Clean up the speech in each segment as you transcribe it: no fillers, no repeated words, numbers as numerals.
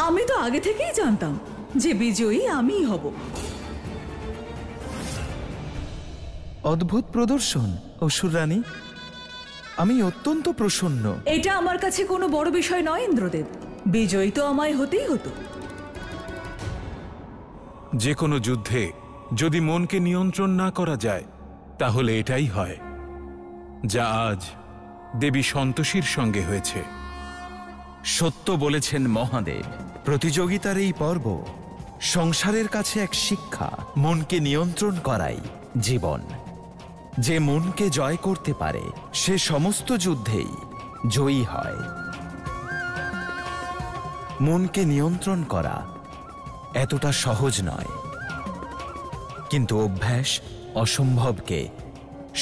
আমি তো আগে থেকেই জানতাম যে বিজয়ী আমিই হব। অদ্ভুত প্রদর্শন অসুর রানী, আমি অত্যন্ত প্রসন্ন। এটা আমার কাছে কোনো বড় বিষয় নয় ইন্দ্রদেব, বিজয়ী তো আমায় হতেই হতো। যে কোনো যুদ্ধে যদি মনকে নিয়ন্ত্রণ না করা যায় তাহলে এটাই হয়, যা আজ দেবী সন্তোষীর সঙ্গে হয়েছে। সত্য বলেছেন মহাদেব, প্রতিযোগিতার এই পর্ব সংসারের কাছে এক শিক্ষা। মনকে নিয়ন্ত্রণ করাই জীবন। যে মনকে জয় করতে পারে সে সমস্ত যুদ্ধেই জয়ী হয়। মনকে নিয়ন্ত্রণ করা এতটা সহজ নয়, কিন্তু অভ্যাস অসম্ভবকে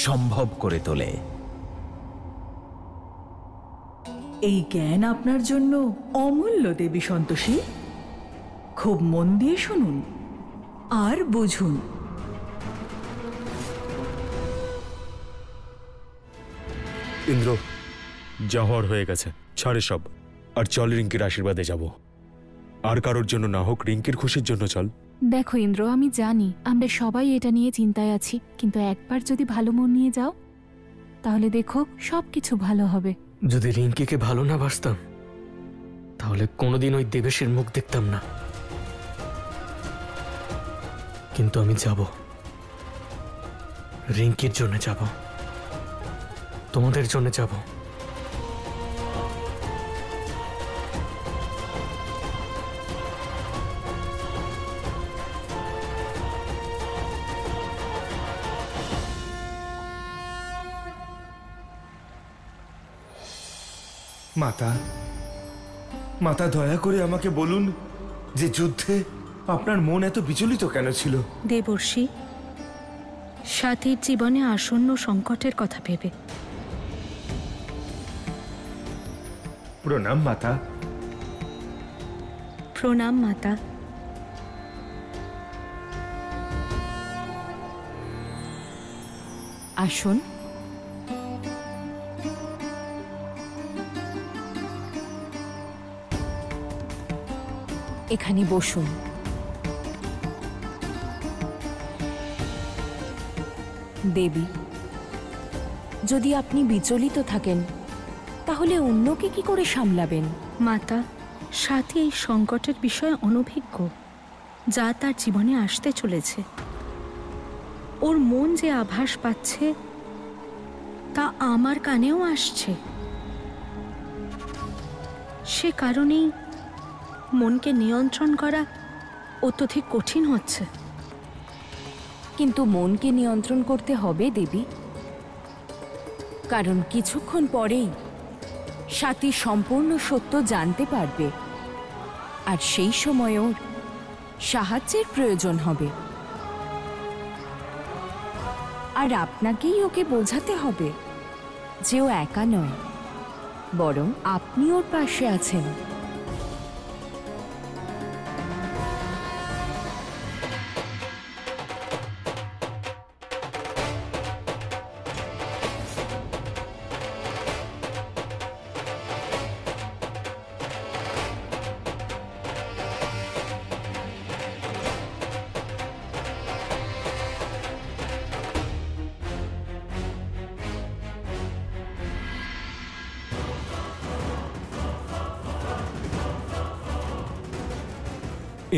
সম্ভব করে তোলে। এই জ্ঞান আপনার জন্য অমূল্য দেবী সন্তোষী। খুব মন দিয়ে শুনুন আর বুঝুন। ইন্দ্র, যা হওয়ার হয়ে গেছে, ছাড়ে সব, আর চল রিঙ্কির আশীর্বাদে যাব। আর কারোর জন্য না হোক, রিঙ্কির খুশির জন্য চল। দেখো ইন্দ্র, আমি জানি আমরা সবাই এটা নিয়ে চিন্তায় আছি, কিন্তু একবার যদি ভালো মন নিয়ে যাও তাহলে দেখো সবকিছু ভালো হবে। যদি রিঙ্কিকে ভালো না বাসতাম তাহলে কোনোদিন ওই দেবেশের মুখ দেখতাম না। কিন্তু আমি যাব, রিঙ্কির জন্য যাব, তোমাদের জন্য যাব। মাতা, মাতা দয়া করে আমাকে বলুন যে যুদ্ধে আপনার মন এত বিচলিত কেন ছিল? দেবর্ষি, সাথীর জীবনে আসন্ন সংকটের কথা ভেবে। প্রণাম মাতা। প্রণাম মাতা। আসুন। এখানে বসুন। দেবী, যদি আপনি বিচলিত থাকেন তাহলে অন্যকে কি করে সামলাবেন? মাতা, সাথী এই সংকটের বিষয়ে অনভিজ্ঞ, যা তার জীবনে আসতে চলেছে। ওর মন যে আভাস পাচ্ছে তা আমার কানেও আসছে। সে কারণেই মনকে নিয়ন্ত্রণ করা অত্যধিক কঠিন হচ্ছে। কিন্তু মনকে নিয়ন্ত্রণ করতে হবে দেবী, কারণ কিছুক্ষণ পরেই সাথী সম্পূর্ণ সত্য জানতে পারবে, আর সেই সময় ওর সাহায্যের প্রয়োজন হবে। আর আপনাকেই ওকে বোঝাতে হবে যে ও একা নয়, বরং আপনি ওর পাশে আছেন।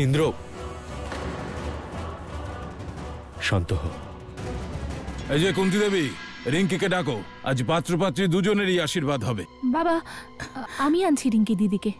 ইন্দ্র, শান্ত হ। এই যে কুন্তী দেবী, রিঙ্কিকে ডাকো, আজ পাত্রপাত্রী দুজনেরই আশীর্বাদ হবে। বাবা, আমি আনছি রিঙ্কি দিদিকে।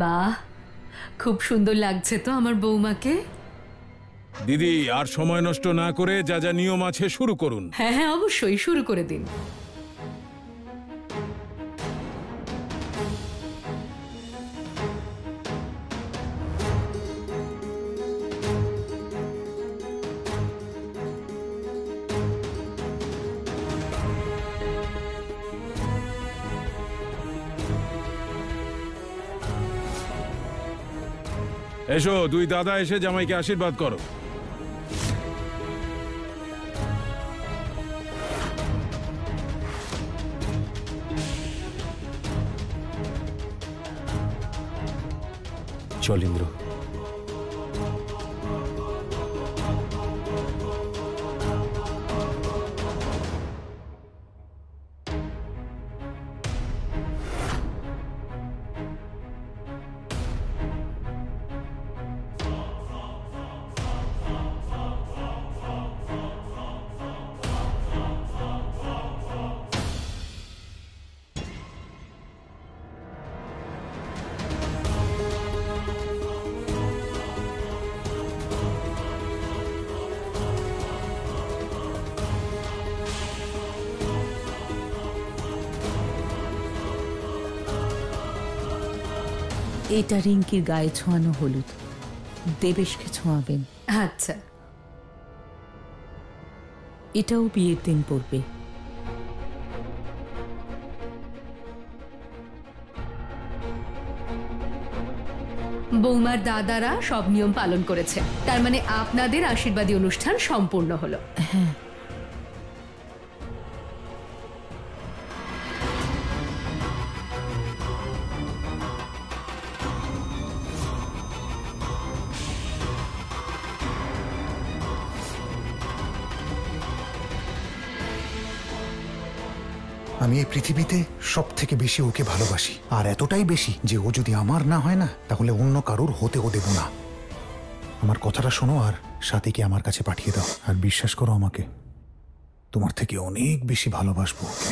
বাহ, খুব সুন্দর লাগছে তো আমার বৌমাকে। দিদি, আর সময় নষ্ট না করে যা যা নিয়ম আছে শুরু করুন। হ্যাঁ হ্যাঁ, অবশ্যই শুরু করে দিন। এসো, দুই দাদা এসে জামাইকে আশীর্বাদ করো। চল ইন্দ্র। এটা রিঙ্কির গায়ে ছোঁয়ানো হলুদ, দেবেশকে ছোঁয়াবেন। আচ্ছা, এটাও বিয়ের দিন পড়বে। বৌমার দাদারা সব নিয়ম পালন করেছে, তার মানে আপনাদের আশীর্বাদী অনুষ্ঠান সম্পূর্ণ হলো। হ্যাঁ, আমি এই পৃথিবীতে সব থেকে বেশি ওকে ভালোবাসি, আর এতটাই বেশি যে ও যদি আমার না হয় না, তাহলে অন্য কারোর হতেও দেব না। আমার কথাটা শোনো আর সাথীকে আমার কাছে পাঠিয়ে দাও, আর বিশ্বাস করো আমাকে, তোমার থেকে অনেক বেশি ভালোবাসবো ওকে।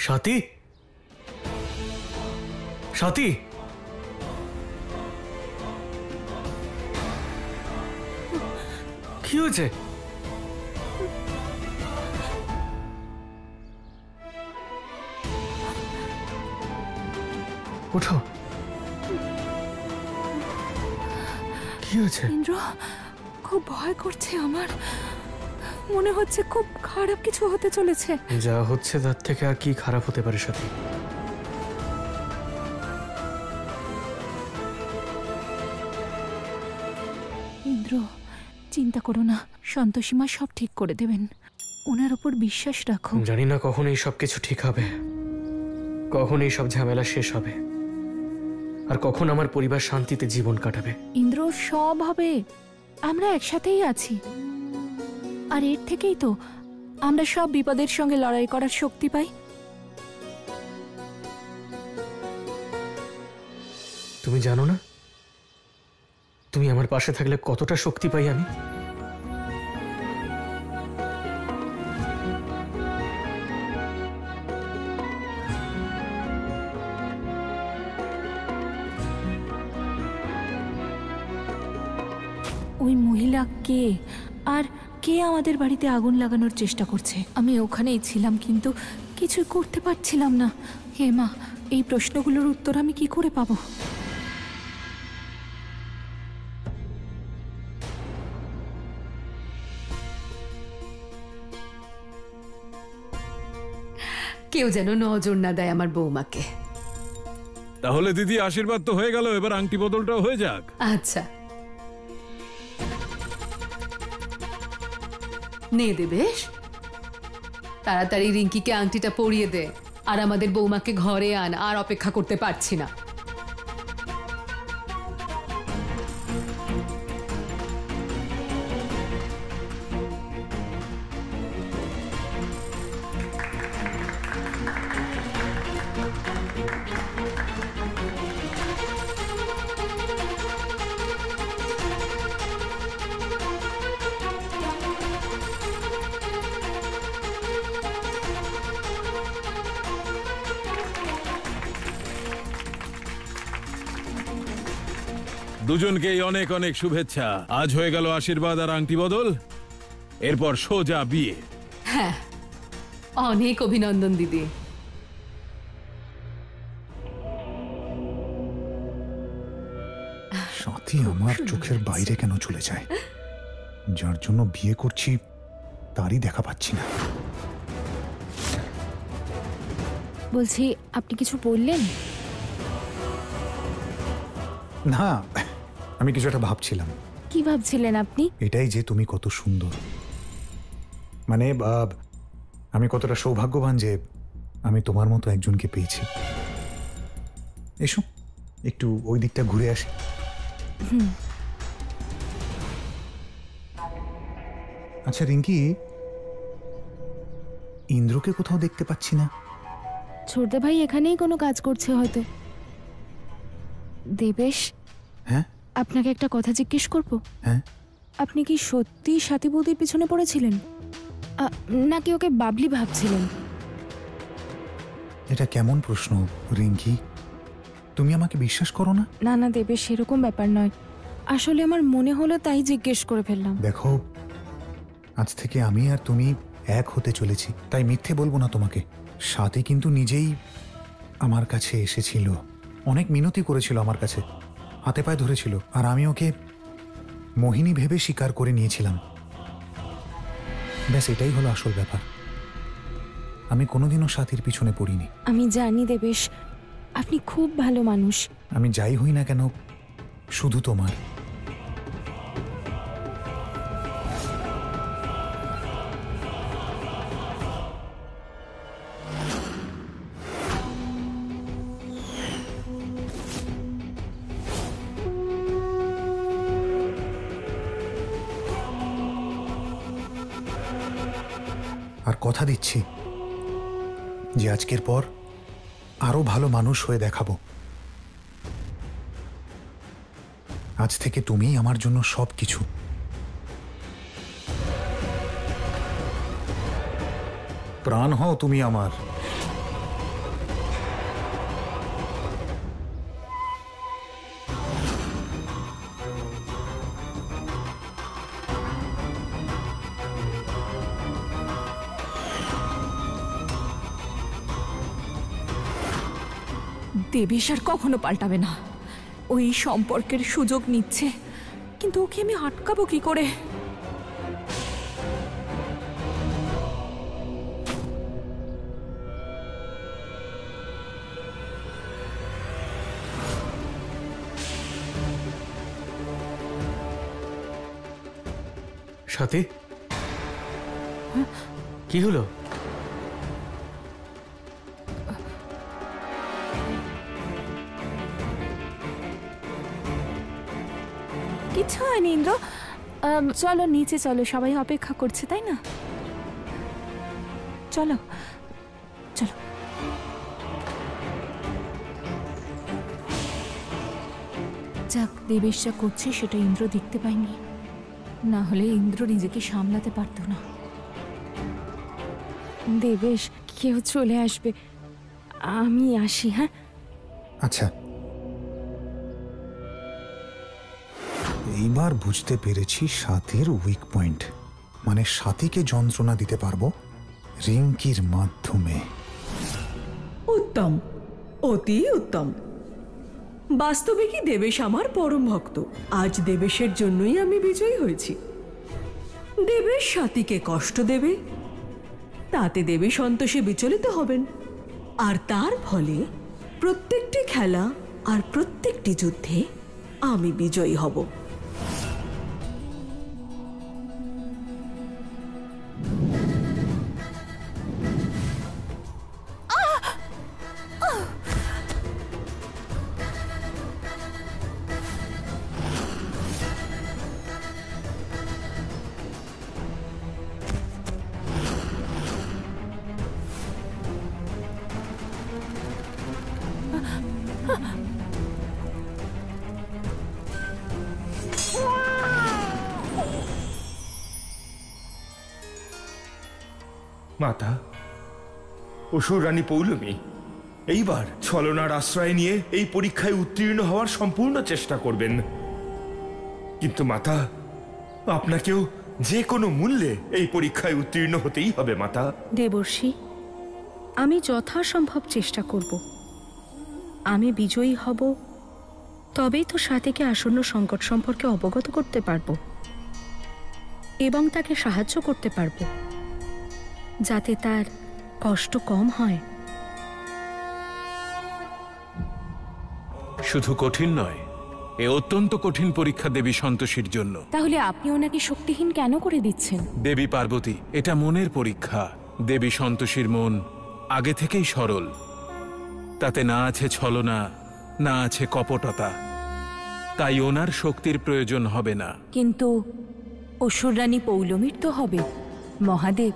সাথী, সাথী, কি হয়েছে? ওঠো, কি হয়েছে? ইন্দ্র, খুব ভয় করছে আমার, মনে হচ্ছে খুব খারাপ কিছু হতে চলেছে। যা হচ্ছে তার থেকে আর কি খারাপ হতে পারে সাথী? ইন্দ্র, চিন্তা করো না, সন্তোষীমা সব ঠিক করে দেবেন, ওনার উপর বিশ্বাস রাখো। জানি না কখন এই সব কিছু ঠিক হবে, কখন এই সব ঝামেলা শেষ হবে, আর কখন আমার পরিবার শান্তিতে জীবন কাটাবে। ইন্দ্র, সব হবে, আমরা একসাথেই আছি, আর এর থেকেই তো আমরা সব বিপদের সঙ্গে লড়াই করার শক্তি পাই। তুমি জানো না তুমি আমার পাশে থাকলে কতটা শক্তি পাই আমি? ওই মহিলা কে, আর কে আমাদের বাড়িতে আগুন লাগানোর চেষ্টা করছে? আমি ওখানেই ছিলাম, কিন্তু কিছু করতে পারছিলাম না। হে মা, এই প্রশ্নগুলোর উত্তর আমি কি করে পাবো? কেউ যেন নজর না দেয় আমার বৌমাকে। তাহলে দিদি, আশীর্বাদ তো হয়ে গেল, এবার আংটি বদলটাও হয়ে যাক। আচ্ছা, নে দেবেশ, তাড়াতাড়ি রিঙ্কিকে আংটিটা পরিয়ে দে, আর আমাদের বৌমাকে ঘরে আন, আর অপেক্ষা করতে পারছি না। দুজনকেই অনেক অনেক শুভেচ্ছা। আজ হয়ে গেল আশীর্বাদ আর আংটি বদল, এরপর সোজা বিয়ে। হ্যাঁ, অনেক অভিনন্দন দিদি। সাথী আমার চোখের বাইরে কেন চলে যায়? যার জন্য বিয়ে করছি তারই দেখা পাচ্ছি না। বলছি, আপনি কিছু বললেন? না, আমি কিছু একটা ভাবছিলাম। কি ভাবছিলেন আপনি? এটাই যে তুমি কত সুন্দর, মানে আমি কতটা সৌভাগ্যবান যে আমি তোমার মতো একজনকে পেয়েছি। এসো একটু ওই দিকটা ঘুরে আসি। আচ্ছা রিঙ্কি, ইন্দ্রকে কোথাও দেখতে পাচ্ছি না। ছোটদা ভাই এখানেই কোনো কাজ করছে হয়তো। দেবেশ, হ্যাঁ আপনাকে একটা কথা জিজ্ঞেস করব? হ্যাঁ। আপনি কি সত্যি সাথী বৌদির পিছনে পড়েছিলেন, নাকি ওকে বাবলি ভাবছিলেন? এটা কেমন প্রশ্ন রিঙ্কি? তুমি আমাকে বিশ্বাস করো না? না না দেবেশ, সেরকম ব্যাপার নয়। আসলে আমার মনে হলো তাই জিজ্ঞেস করে ফেললাম। দেখো, আজ থেকে আমি আর তুমি এক হতে চলেছি, তাই মিথ্যে বলবো না তোমাকে। সাথী কিন্তু নিজেই আমার কাছে এসেছিল, অনেক মিনতি করেছিল আমার কাছে, হাতে পায়ে ধরেছিল, আর আমি ওকে মোহিনী ভেবে স্বীকার করে নিয়েছিলাম। ব্যাস এটাই হলো আসল ব্যাপার। আমি কোনোদিনও সাথীর পিছনে পড়িনি। আমি জানি দেবেশ, আপনি খুব ভালো মানুষ। আমি যাই হই না কেন, শুধু তোমার। আর কথা দিচ্ছি যে আজকের পর আরো ভালো মানুষ হয়ে দেখাবো। আজ থেকে তুমি আমার জন্য সবকিছু। প্রাণ হও তুমি আমার। দেবেশ আর কখনো পাল্টাবে না। ওই সম্পর্কের সুযোগ নিচ্ছে, কিন্তু ওকে আমি আটকাবো কি করে? সাথী, কি হলো? কিছু হয়নি ইন্দ্র, চলো নিচে চলো, সবাই অপেক্ষা করছে তাই না? চলো চলো। যাক, দেবেশ যা করছে সেটা ইন্দ্র দেখতে পায়নি, না হলে ইন্দ্র নিজেকে সামলাতে পারতো না। দেবেশ, কেউ চলে আসবে, আমি আসি। হ্যাঁ আচ্ছা, এইবার বুঝতে পেরেছি সাথীর উইক পয়েন্ট, মানে সাথীকে যন্ত্রণা দিতে পারবো রিঙ্কির মাধ্যমে। উত্তম, অতি উত্তম। বাস্তবে কি দেবেশ আমার পরম ভক্ত। আজ দেবেশের জন্যই আমি বিজয়ী হয়েছি। দেবেশ সাথীকে কষ্ট দেবে, তাতে দেবী সন্তোষে বিচলিত হবেন, আর তার ফলে প্রত্যেকটি খেলা আর প্রত্যেকটি যুদ্ধে আমি বিজয়ী হব। মাতা, অসুর রানী পৌলমী এইবার ছলনার আশ্রয় নিয়ে এই পরীক্ষায় উত্তীর্ণ হওয়ার সম্পূর্ণ চেষ্টা করবেন। কিন্তু মাতা, আপনাকেও যে কোনো মূল্যে এই পরীক্ষায় উত্তীর্ণ হতেই হবে মাতা। দেবর্ষি, আমি যথাসম্ভব চেষ্টা করব। আমি বিজয়ী হব, তবেই তো সাথীকে আসন্ন সংকট সম্পর্কে অবগত করতে পারব এবং তাকে সাহায্য করতে পারব, যাতে তার কষ্ট কম হয়। শুধু কঠিন নয়, এ অত্যন্ত কঠিন পরীক্ষা দেবী সন্তোষীর জন্য। তাহলে আপনি ওনাকে শক্তিহীন কেন করে দিচ্ছেন? দেবী পার্বতী, এটা মনের পরীক্ষা। দেবী সন্তোষীর মন আগে থেকেই সরল, তাতে না আছে ছলনা, না আছে কপটতা, তাই ওনার শক্তির প্রয়োজন হবে না। কিন্তু অসুররানী পৌলমীর তো হবে। মহাদেব,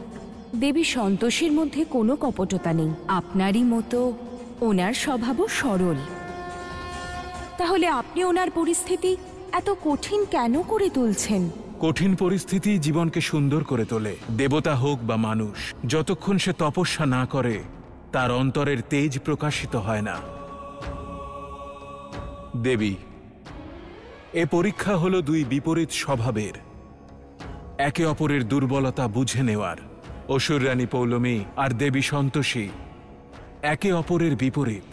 দেবী সন্তোষীর মধ্যে কোনো কপটতা নেই, আপনারই মতো ওনার স্বভাবও সরল। তাহলে আপনি ওনার পরিস্থিতি এত কঠিন কেন করে তুলছেন? কঠিন পরিস্থিতি জীবনকে সুন্দর করে তোলে। দেবতা হোক বা মানুষ, যতক্ষণ সে তপস্যা না করে তার অন্তরের তেজ প্রকাশিত হয় না। দেবী, এ পরীক্ষা হলো দুই বিপরীত স্বভাবের, একে অপরের দুর্বলতা বুঝে নেওয়ার। অসুররানী পৌলমী আর দেবী সন্তোষী একে অপরের বিপরীত।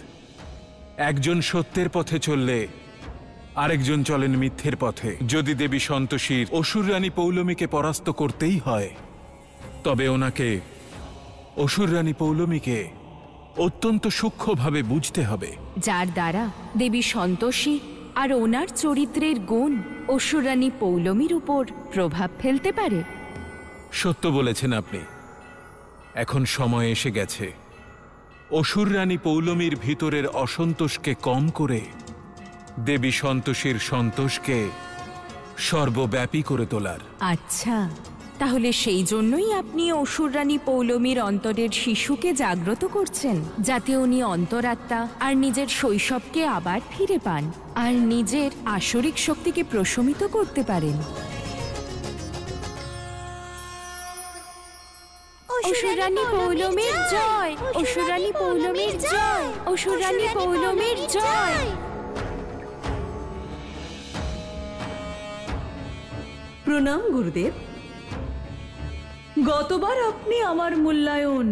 একজন সত্যের পথে চললে আরেকজন চলেন মিথ্যের পথে। যদি দেবী সন্তোষীর অসুররানী পৌলমীকে পরাস্ত করতেই হয়, তবে ওনাকে অসুররানী পৌলমীকে অত্যন্ত সূক্ষ্মভাবে বুঝতে হবে, যার দ্বারা দেবী সন্তোষী আর ওনার চরিত্রের গুণ অসুররানী পৌলমীর উপর প্রভাব ফেলতে পারে। সত্য বলেছেন আপনি। এখন সময় এসে গেছে অসুররানী পৌলমীর ভিতরের অসন্তোষকে কম করে দেবী সন্তোষীর সন্তোষকে সর্বব্যাপী করে তোলার। আচ্ছা, তাহলে সেই জন্যই আপনি অসুররানী পৌলমীর অন্তরের শিশুকে জাগ্রত করছেন, যাতে উনি অন্তরাত্মা আর নিজের শৈশবকে আবার ফিরে পান আর নিজের আসরিক শক্তিকে প্রশমিত করতে পারেন। অসুররানী পৌলমীর জয়! অসুররানী পৌলমীর জয়! অসুররানী পৌলমীর জয়! প্রণাম গুরুদেব। গতবার আপনি আমার মূল্যায়ন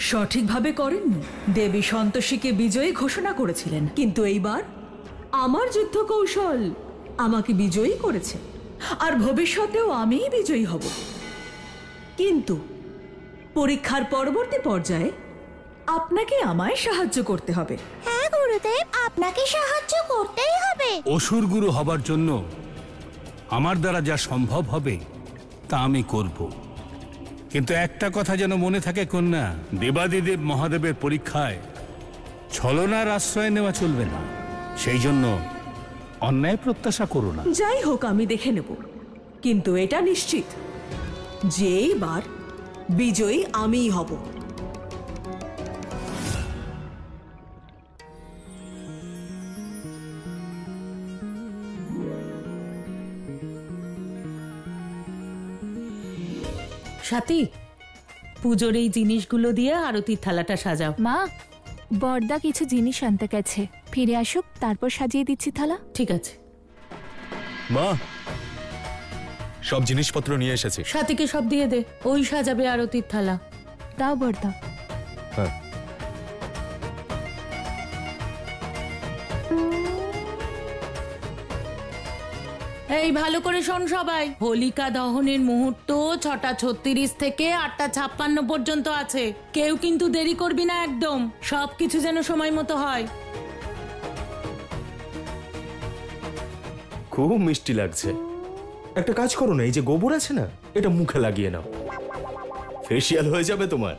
সঠিকভাবে করেননি, দেবী সন্তোষীকে বিজয়ী ঘোষণা করেছিলেন, কিন্তু এইবার আমার যুদ্ধ কৌশল আমাকে বিজয়ী করেছে, আর ভবিষ্যতেও আমিই বিজয়ী হব। কিন্তু পরীক্ষার পরবর্তী পর্যায়ে আপনাকে আমায় সাহায্য করতে হবে। হ্যাঁ গুরুদেব, আপনাকে সাহায্য করতেই হবে। অসুর গুরু হবার জন্য আমার দ্বারা যা সম্ভব হবে তা আমি করব, কিন্তু একটা কথা যেন মনে থাকে কন্যা, দেবাদিদেব মহাদেবের পরীক্ষায় ছলনার আশ্রয় নেওয়া চলবে না। সেই জন্য অন্যায় প্রত্যাশা করো না। যাই হোক, আমি দেখে নেব, কিন্তু এটা নিশ্চিত যে এইবার বিজয়ী আমিই হব। সাথী, পুজোর এই জিনিসগুলো দিয়ে আরতির থালাটা সাজাও। মা, বড়দা কিছু জিনিস আনতে গেছে, ফিরে আসুক, তারপর সাজিয়ে দিচ্ছি থালা। ঠিক আছে মা, সব জিনিসপত্র নিয়ে এসেছি। সাথীকে সব দিয়ে দে, ওই সাজাবে আরতির থালা। দাও বড়দা। হ্যাঁ। এই ভালো করে শোন সবাই, হোলিকা দহনের মুহূর্ত 6:36 থেকে 8:56 পর্যন্ত আছে। কেউ কিন্তু দেরি করবি না একদম, সবকিছু যেন সময় মতো হয়। খুব মিষ্টি লাগছে। একটা কাজ করো না, এই যে গোবর আছে না, এটা মুখে লাগিয়ে নাও, ফেসিয়াল হয়ে যাবে তোমার।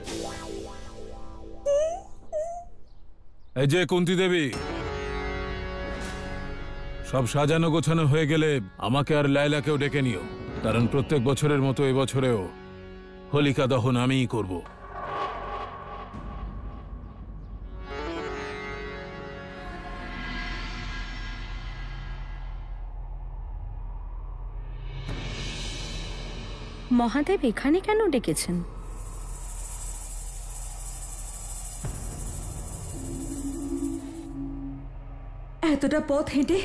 এই যে কুন্তী দেবী, সব সাজানো গোছানো হয়ে গেলে আমাকে আর লায়লাকেও ডেকে নিও, কারণ প্রত্যেক বছরের মতো এবছরেও হোলিকা দহন আমিই করব। মহাদেব এখানে কেন ডেকেছেন? এতটা পথ হেঁটে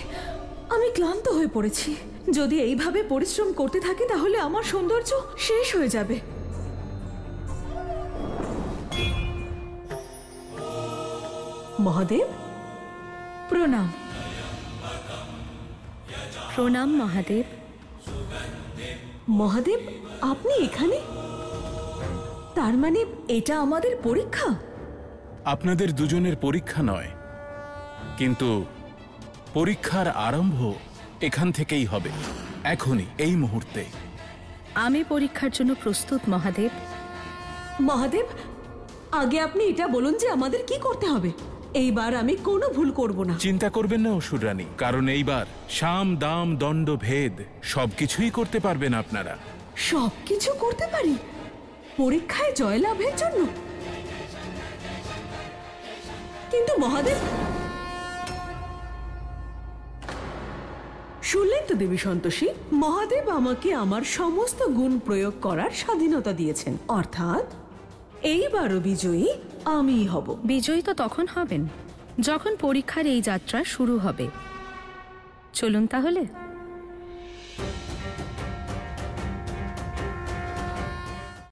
আমি ক্লান্ত হয়ে পড়েছি। যদি এইভাবে পরিশ্রম করতে থাকি তাহলে আমার সৌন্দর্য শেষ হয়ে যাবে। মহাদেব, প্রণাম। প্রণাম মহাদেব। মহাদেব, আপনি এখানে? তার মানে এটা আমাদের পরীক্ষা? আপনাদের দুজনের পরীক্ষা নয়, কিন্তু পরীক্ষার আরম্ভ এখান থেকেই হবে, এখনই, এই মুহূর্তে। আমি পরীক্ষার জন্য প্রস্তুত মহাদেব। মহাদেব, আগে আপনি এটা বলুন যে আমাদের কি করতে হবে। এইবার আমি কোনো ভুল করব না। চিন্তা করবেন না অসুর রানী, কারণ এইবার সাম দাম দণ্ড ভেদ সবকিছুই করতে পারবেন আপনারা। সবকিছু করতে পারি পরীক্ষায় জয়লাভের জন্য? কিন্তু মহাদেব, শুনলেন তো দেবী সন্তোষী, মহাদেব আমাকে আমার সমস্ত গুণ প্রয়োগ করার স্বাধীনতা দিয়েছেন, অর্থাৎ এইবারও বিজয়ী আমিই হব। বিজয়ী তো তখন হবেন যখন পরীক্ষার এই যাত্রা শুরু হবে। চলুন তাহলে।